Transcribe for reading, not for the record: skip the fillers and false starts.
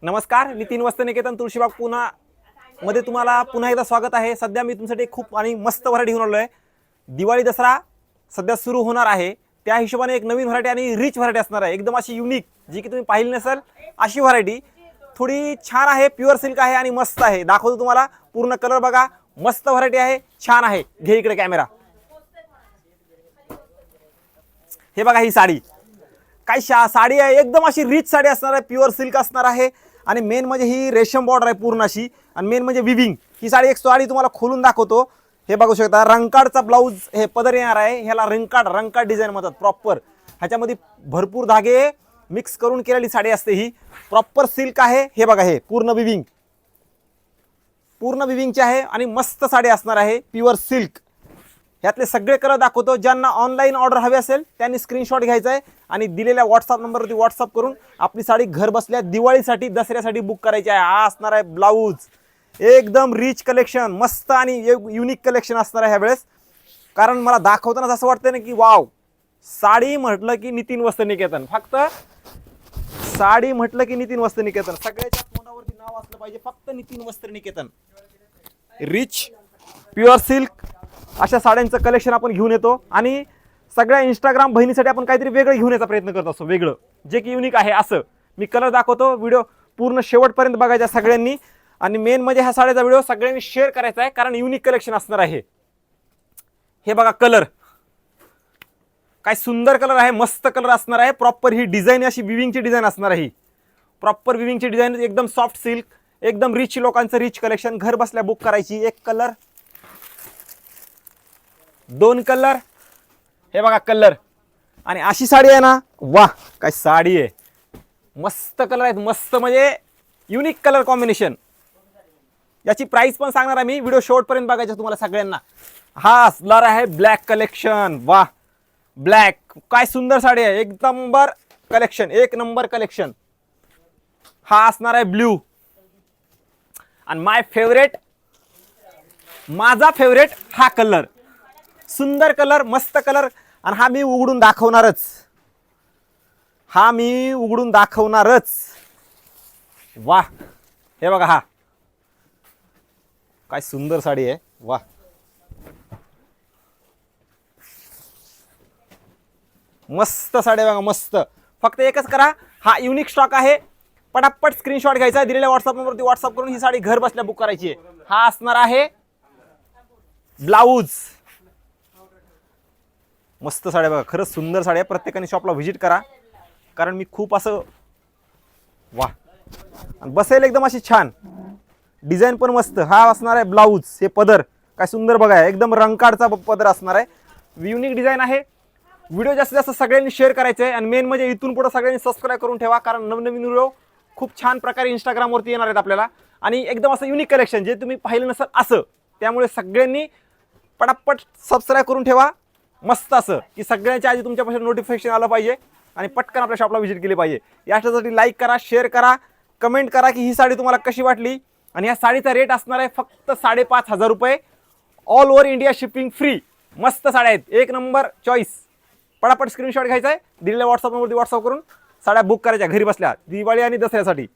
नमस्कार, नितीन वस्त्रनिकेतन तुळशीबाग पुणे मध्ये तुम्हाला पुन्हा एकदा स्वागत आहे। सध्या मी तुमच्यासाठी खूप आणि मस्त व्हरायटी घेऊन आलोय। दिवाळी दसरा सध्या सुरू होणार आहे, त्या हिशोबाने एक नवीन व्हरायटी आणि रिच व्हरायटी असणार आहे, एकदम अशी युनिक, जी की तुम्ही पाहिली नसेल अशी व्हरायटी। थोडी छान आहे, प्युअर सिल्क आहे आणि मस्त आहे। दाखवतो तुम्हाला, पूर्ण कलर बघा, मस्त व्हरायटी आहे, छान आहे। घे इकडे कॅमेरा। हे बघा ही साडी, काय साडी आहे, एकदम अशी रिच साडी असणार आहे, प्युअर सिल्क असणार आहे आणि मेन म्हणजे ही रेशम बॉर्डर आहे पूर्ण अशी, आणि मेन म्हणजे विविंग। ही साडी एक साडी तुम्हाला खोलून दाखवतो। हे बघू शकता, रंकाडचा ब्लाउज हे पदर येणार आहे, ह्याला रंकाड डिझाइन म्हणतात प्रॉपर। ह्याच्यामध्ये भरपूर धागे मिक्स करून केलेली साडी असते, ही प्रॉपर सिल्क आहे। हे बघा, हे पूर्ण विविंगची आहे आणि मस्त साडी असणार आहे, प्युअर सिल्क। यातले सगळे कलर दाखवतो। ज्यांना ऑनलाईन ऑर्डर हवी असेल त्यांनी स्क्रीनशॉट घ्यायचा आहे आणि दिलेल्या व्हॉट्सअप नंबरवरती व्हॉट्सअप करून आपली साडी घर बसल्या दिवाळीसाठी दसऱ्यासाठी बुक करायची आहे। हा असणार आहे ब्लाऊज, एकदम रिच कलेक्शन, मस्त आणि युनिक कलेक्शन असणार आहे ह्यावेळेस। कारण मला दाखवताना असं वाटतं ना की वाव, साडी म्हटलं की नितीन वस्त्रनिकेतन, फक्त साडी म्हटलं की नितीन वस्त्रनिकेतन, सगळ्याच्या तोंडावरती नाव असलं पाहिजे, फक्त नितीन वस्त्रनिकेतन। रिच प्युअर सिल्क अशा साड्यांचं कलेक्शन आपण घेऊन येतो आणि सगळ्या इंस्टाग्राम बहिणीसाठी आपण काहीतरी वेगळं घेऊन यायचा प्रयत्न करत असतो, वेगळं जे की युनिक आहे असं। मी कलर दाखवतो, व्हिडिओ पूर्ण शेवटपर्यंत बघायचा सगळ्यांनी, आणि मेन म्हणजे ह्या साड्याचा व्हिडिओ सगळ्यांनी शेअर करायचा आहे, कारण युनिक कलेक्शन असणार आहे। हे बघा कलर, काय सुंदर कलर आहे, मस्त कलर असणार आहे। प्रॉपर ही डिझाईन अशी विविंगची डिझाईन असणार आहे, ही प्रॉपर विविंगची डिझाईन, एकदम सॉफ्ट सिल्क, एकदम रिच लोकांचं रिच कलेक्शन, घर बसल्या बुक करायची। एक कलर, दोन कलर, हे बघा कलर, आणि अशी साडी आहे ना, वाह काय साडी आहे, मस्त कलर आहेत, मस्त म्हणजे युनिक कलर कॉम्बिनेशन। याची प्राइस पण सांगणार आहे मी, व्हिडिओ शेवटपर्यंत बघायचा तुम्हाला सगळ्यांना। हा असणार आहे ब्लॅक कलेक्शन, वाह ब्लॅक, काय सुंदर साडी आहे, एक नंबर कलेक्शन, एक नंबर कलेक्शन। हा असणार आहे ब्ल्यू, आणि माझा फेवरेट हा कलर, सुंदर कलर, मस्त कलर, आणि हा मी उघडून दाखवणारच, वाह हे बघा, हा काय सुंदर साडी आहे, वाह मस्त साडी बघा, मस्त। फक्त एकच करा, हा युनिक स्टॉक आहे, पटापट स्क्रीनशॉट घ्यायचा, दिलेल्या व्हॉट्सअप नंबरवरती व्हॉट्सअप करून ही साडी घर बसल्या बुक करायची आहे। हा असणार आहे ब्लाऊज, मस्त साडी बघा, खरंच सुंदर साडी आहे। प्रत्येकाने शॉपला व्हिजिट करा, कारण मी खूप असं वाह, बसेल एकदम अशी छान, डिझाईन पण मस्त। हा असणार आहे ब्लाऊज, हे पदर काय सुंदर बघा, एकदम रंकाडचा पदर असणार आहे, युनिक डिझाईन आहे। व्हिडिओ जास्तीत जास्त सगळ्यांनी शेअर करायचे आहे, आणि मेन म्हणजे इथून पुढे सगळ्यांनी सबस्क्राईब करून ठेवा, कारण नवनवीन व्हिडिओ खूप छान प्रकारे इंस्टाग्रामवरती येणार आहेत आपल्याला, आणि एकदम असं युनिक कलेक्शन जे तुम्ही पाहिलं नसेल असं। त्यामुळे सगळ्यांनी पटापट सबस्क्राईब करून ठेवा, मस्त असं की सगळ्यांच्या आधी तुमच्यापासून नोटिफिकेशन आलं पाहिजे आणि पटकन आपल्या शॉपला व्हिजिट केली पाहिजे। यासाठी लाईक करा, शेअर करा, कमेंट करा की ही साडी तुम्हाला कशी वाटली। आणि या साडीचा रेट असणार आहे फक्त 5,500 रुपये, all over India shipping free. मस्त साड्या आहेत, एक नंबर चॉईस। पटापट स्क्रीनशॉट घ्यायचा आहे, दिलेल्या व्हॉट्सअप नंबरवरती व्हॉट्सअप करून साड्या बुक करायच्या घरी बसल्या दिवाळी आणि दसऱ्यासाठी।